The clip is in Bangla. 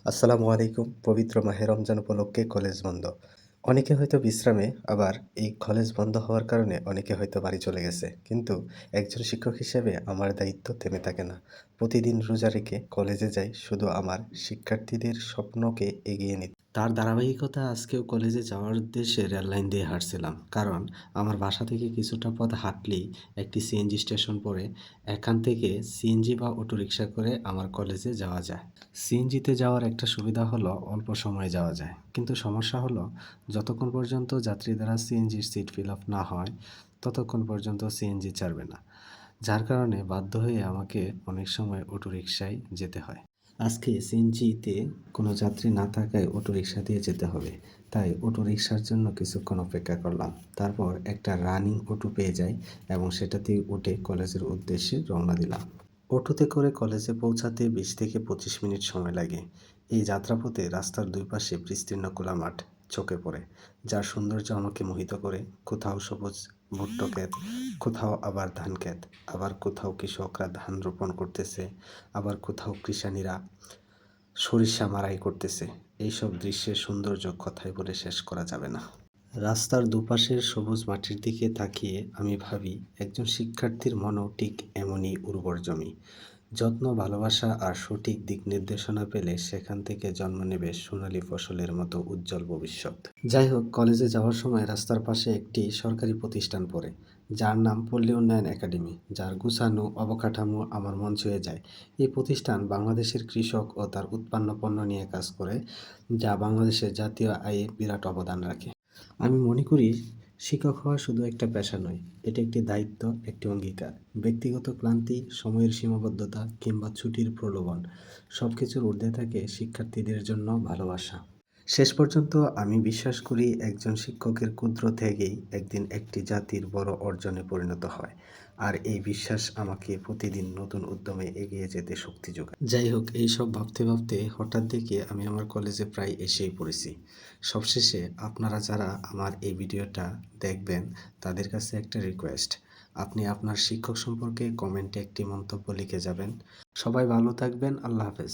আসসালামু আলাইকুম। পবিত্র মাহে রমজান উপলক্ষে কলেজ বন্ধ। অনেকে হয়তো বিশ্রামে, আবার এই কলেজ বন্ধ হওয়ার কারণে অনেকে হয়তো বাড়ি চলে গেছে। কিন্তু একজন শিক্ষক হিসেবে আমার দায়িত্ব থেমে থাকে না। প্রতিদিন রোজা রেখে কলেজে যাই শুধু আমার শিক্ষার্থীদের স্বপ্নকে এগিয়ে নিতে। তার ধারাবাহিকতা আজকেও কলেজে যাওয়ার উদ্দেশ্যে রেললাইন দিয়ে হাঁটছিলাম। কারণ আমার বাসা থেকে কিছুটা পথ হাঁটলেই একটি সিএনজি স্টেশন পড়ে। এখান থেকে সিএনজি বা অটোরিকশা করে আমার কলেজে যাওয়া যায়। সিএনজিতে যাওয়ার একটা সুবিধা হলো অল্প সময়ে যাওয়া যায়। কিন্তু সমস্যা হলো যতক্ষণ পর্যন্ত যাত্রী দ্বারা সিএনজির সিট ফিল আপ না হয় ততক্ষণ পর্যন্ত সিএনজি ছাড়বে না। যার কারণে বাধ্য হয়ে আমাকে অনেক সময় অটোরিকশায় যেতে হয়। আজকে সিএনজিতে কোনো যাত্রী না থাকায় অটোরিকশা দিয়ে যেতে হবে। তাই অটোরিকশার জন্য কিছুক্ষণ অপেক্ষা করলাম। তারপর একটা রানিং অটো পেয়ে যাই এবং সেটাতেই উঠে কলেজের উদ্দেশ্যে রওনা দিলাম। অটোতে করে কলেজে পৌঁছাতে ২০ থেকে ২৫ মিনিট সময় লাগে। এই যাত্রাপথে রাস্তার দুই পাশে বিস্তীর্ণ খোলা মাঠ চোখে পড়ে, যার সৌন্দর্য আমাকে মোহিত করে। কোথাও সবুজ ভুট্টো ক্ষেত, কোথাও আবার ধান ক্ষেত, আবার কোথাও কৃষকরা ধান রোপণ করতেছে, আবার কোথাও কৃষানীরা সরিষা মাড়াই করতেছে। এইসব দৃশ্যের সৌন্দর্য কথায় বলে শেষ করা যাবে না। রাস্তার দুপাশের সবুজ মাঠের দিকে তাকিয়ে আমি ভাবি, একজন শিক্ষার্থীর মনও ঠিক এমনই উর্বর জমি। যত্ন, ভালোবাসা আর সঠিক দিক নির্দেশনা পেলে সেখান থেকে জন্ম নেবে সোনালী ফসলের মতো উজ্জ্বল ভবিষ্যৎ। যাই হোক, কলেজে যাওয়ার সময় রাস্তার পাশে একটি সরকারি প্রতিষ্ঠান পড়ে, যার নাম পল্লী উন্নয়ন একাডেমি, যার গুছানো অবকাঠামো আমার মন ছুঁয়ে যায়। এই প্রতিষ্ঠান বাংলাদেশের কৃষক ও তার উৎপন্ন পণ্য নিয়ে কাজ করে, যা বাংলাদেশের জাতীয় আয়ে বিরাট অবদান রাখে। আমি মনে করি শিক্ষক হওয়া শুধু একটা পেশা নয়, এটা একটি দায়িত্ব, একটি অঙ্গীকার। ব্যক্তিগত ক্লান্তি, সময়ের সীমাবদ্ধতা কিংবা ছুটির প্রলোভন, সব কিছুর ঊর্ধ্বে থাকে শিক্ষার্থীদের জন্য ভালোবাসা। শেষ পর্যন্ত আমি বিশ্বাস করি একজন শিক্ষকের ক্ষুদ্র থেকেই একদিন একটি জাতির বড় অর্জনে পরিণত হয়। আর এই বিশ্বাস আমাকে প্রতিদিন নতুন উদ্যমে এগিয়ে যেতে শক্তি যোগায়। যাই হোক, এইসব ভাবতে ভাবতে হঠাৎ দেখে আমি আমার কলেজে প্রায় এসেই পড়েছি। সবশেষে আপনারা যারা আমার এই ভিডিওটা দেখবেন তাদের কাছে একটা রিকোয়েস্ট, আপনি আপনার শিক্ষক সম্পর্কে কমেন্টে একটি মন্তব্য লিখে যাবেন। সবাই ভালো থাকবেন। আল্লাহ হাফেজ।